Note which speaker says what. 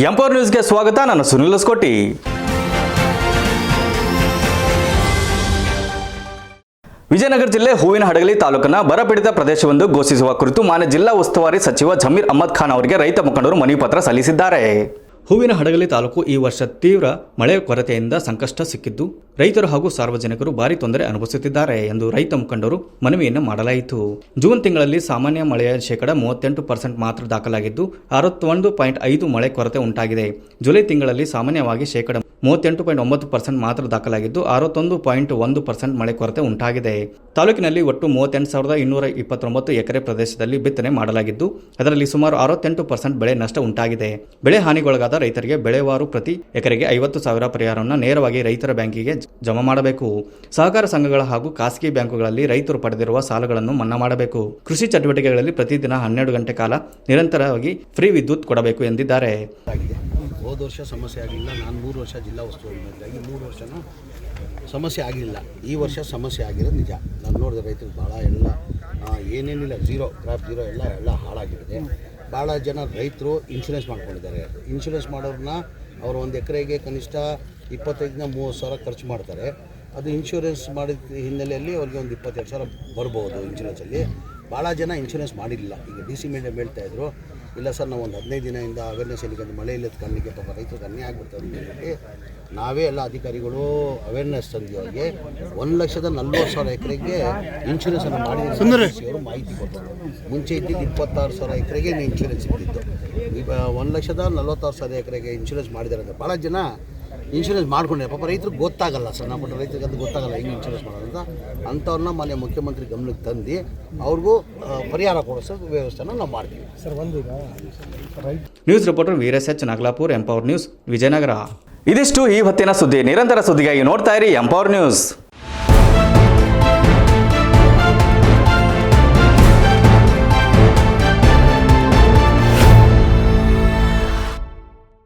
Speaker 1: Empower ನ್ಯೂಸ್ಗೆ ಸ್ವಾಗತ. ನಾನು ಸುನಿಲ್ ಹೊಸಕೋಟಿ. ವಿಜಯನಗರ ಜಿಲ್ಲೆ ಹೂವಿನಹಡಗಲಿ ತಾಲೂಕಿನ ಬರಪೀಡಿತ ಪ್ರದೇಶವೊಂದು ಘೋಷಿಸುವ ಕುರಿತು ಮಾನ್ಯ ಜಿಲ್ಲಾ ಉಸ್ತುವಾರಿ ಸಚಿವ ಜಮೀರ್ ಅಹ್ಮದ್ ಖಾನ್ ಅವರಿಗೆ ರೈತ ಮುಖಂಡರು ಮನವಿ ಪತ್ರ ಸಲ್ಲಿಸಿದ್ದಾರೆ. ಹೂವಿನಹಡಗಲಿ ತಾಲೂಕು ಈ ವರ್ಷ ತೀವ್ರ ಮಳೆ ಕೊರತೆಯಿಂದ ಸಂಕಷ್ಟ ಸಿಕ್ಕಿದ್ದು ರೈತರು ಹಾಗೂ ಸಾರ್ವಜನಿಕರು ಭಾರಿ ತೊಂದರೆ ಅನುಭವಿಸುತ್ತಿದ್ದಾರೆ ಎಂದು ರೈತ ಮುಖಂಡರು ಮನವಿಯನ್ನು ಮಾಡಲಾಯಿತು. ಜೂನ್ ತಿಂಗಳಲ್ಲಿ ಸಾಮಾನ್ಯ ಮಳೆಯ ಶೇಕಡ 38% ಮಾತ್ರ ದಾಖಲಾಗಿದ್ದು 61.5 ಮಳೆ ಕೊರತೆ ಉಂಟಾಗಿದೆ. ಜುಲೈ ತಿಂಗಳಲ್ಲಿ ಸಾಮಾನ್ಯವಾಗಿ ಶೇಕಡ 38.9% ಮಾತ್ರ ದಾಖಲಾಗಿದ್ದು 61.1% ಮಳೆ ಕೊರತೆ ಉಂಟಾಗಿದೆ. ತಾಲೂಕಿನಲ್ಲಿ ಒಟ್ಟು 38,229 ಎಕರೆ ಪ್ರದೇಶದಲ್ಲಿ ಬಿತ್ತನೆ ಮಾಡಲಾಗಿದ್ದು ಅದರಲ್ಲಿ ಸುಮಾರು 68% ಬೆಳೆ ನಷ್ಟ ಉಂಟಾಗಿದೆ. ಬೆಳೆ ಹಾನಿಗೊಳಗಾದ ರೈತರಿಗೆ ಬೆಳೆವಾರು ಪ್ರತಿ ಎಕರೆಗೆ 50,000 ಪರಿಹಾರವನ್ನು ನೇರವಾಗಿ ರೈತರ ಬ್ಯಾಂಕಿಗೆ ಜಮಾ ಮಾಡಬೇಕು. ಸಹಕಾರ ಸಂಘಗಳ ಹಾಗೂ ಖಾಸಗಿ ಬ್ಯಾಂಕುಗಳಲ್ಲಿ ರೈತರು ಪಡೆದಿರುವ ಸಾಲಗಳನ್ನು ಮನ್ನಾ ಮಾಡಬೇಕು. ಕೃಷಿ ಚಟುವಟಿಕೆಗಳಲ್ಲಿ ಪ್ರತಿದಿನ 12 ಗಂಟೆ ಕಾಲ ನಿರಂತರವಾಗಿ ಫ್ರೀ ವಿದ್ಯುತ್ ಕೊಡಬೇಕು ಎಂದಿದ್ದಾರೆ.
Speaker 2: ಹೋದ ವರ್ಷ ಸಮಸ್ಯೆ ಆಗಲಿಲ್ಲ. ನಾನು 3 ವರ್ಷ ಜಿಲ್ಲಾ ಉಸ್ತುವಾರಿ ಮಂತ್ರಿಯಾಗಿ 3 ವರ್ಷನೂ ಸಮಸ್ಯೆ ಆಗಲಿಲ್ಲ. ಈ ವರ್ಷ ಸಮಸ್ಯೆ ಆಗಿರೋದು ನಿಜ. ನಾನು ನೋಡಿದೆ ರೈತರು ಭಾಳ ಎಲ್ಲ ಏನೇನಿಲ್ಲ ಕ್ರಾಪ್ ಜೀರೋ ಎಲ್ಲ ಹಾಳಾಗಿರುತ್ತೆ. ಭಾಳ ಜನ ರೈತರು ಇನ್ಶೂರೆನ್ಸ್ ಮಾಡ್ಕೊಂಡಿದ್ದಾರೆ. ಇನ್ಶೂರೆನ್ಸ್ ಮಾಡೋರನ್ನ ಅವರು ಒಂದು ಎಕರೆಗೆ ಕನಿಷ್ಠ 25,000-30,000 ಸಾವಿರ ಖರ್ಚು ಮಾಡ್ತಾರೆ. ಅದು ಇನ್ಶೂರೆನ್ಸ್ ಮಾಡಿದ ಹಿನ್ನೆಲೆಯಲ್ಲಿ ಅವ್ರಿಗೆ ಒಂದು 22,000 ಬರ್ಬೋದು ಇನ್ಶೂರೆನ್ಸಲ್ಲಿ. ಭಾಳ ಜನ ಇನ್ಶೂರೆನ್ಸ್ ಮಾಡಿರಲಿಲ್ಲ. ಈಗ DC ಮೇಡಮ್ ಹೇಳ್ತಾಯಿದ್ರು, ಇಲ್ಲ ಸರ್ ನಾವು ಒಂದು 15 ದಿನದಿಂದ ಅವೇರ್ನೆಸ್ ಎಲ್ಲಿಗೆ ಮಳೆ ಇಲ್ಲದ ಕಣ್ಣಿಗೆ ಪಾಪ ರೈತರು ಕಣ್ಣಿ ಆಗ್ಬಿಡ್ತಾರೆ ಅಂತ ಹೇಳಿ ನಾವೇ ಎಲ್ಲ ಅಧಿಕಾರಿಗಳು ಅವೇರ್ನೆಸ್ ತಂದು ಅವ್ರಿಗೆ 1,40,000 ಎಕರೆಗೆ ಇನ್ಶೂರೆನ್ಸನ್ನು ಮಾಡಿದ್ರು. ಅವರು ಮಾಹಿತಿ ಕೊಟ್ಟರು. ಮುಂಚೆ ಇದ್ದಿದ್ದು 26,000 ಎಕರೆಗೆ ಇನ್ಶೂರೆನ್ಸ್ ಇದ್ದಿದ್ದು. ಈಗ 1,40,000 ಎಕರೆಗೆ ಇನ್ಶೂರೆನ್ಸ್ ಮಾಡಿದ್ದಾರೆ ಅಂತ ಭಾಳ ಜನ ಇನ್ಶೂರೆನ್ಸ್ ಮಾಡ್ಕೊಂಡೆ. ಪಾಪ ರೈತರಿಗೆ ಗೊತ್ತಾಗಲ್ಲ, ಸಣ್ಣ ಪುಟ್ಟ ರೈತರಿಗೆ ಅದು ಗೊತ್ತಾಗಲ್ಲ ಹೆಂಗೆ ಇನ್ಶೂರೆನ್ಸ್ ಮಾಡೋದಂತ. ಅಂಥವ್ರನ್ನ ಮಾನ್ಯ ಮುಖ್ಯಮಂತ್ರಿ ಗಮನಕ್ಕೆ ತಂದು ಅವ್ರಿಗೂ ಪರಿಹಾರ ಕೊಡಿಸೋ ವ್ಯವಸ್ಥೆನ ನಾವು ಮಾಡ್ತೀವಿ sir.
Speaker 1: News reporter Veeresh H Nagalapur, empower news, Vijayanagara. ಇದಿಷ್ಟು ಈ ಹೊತ್ತಿನ ಸುದ್ದಿ. ನಿರಂತರ ಸುದ್ದಿಗಾಗಿ ನೋಡ್ತಾ ಇರಿ ಎಂಪವರ್ ನ್ಯೂಸ್.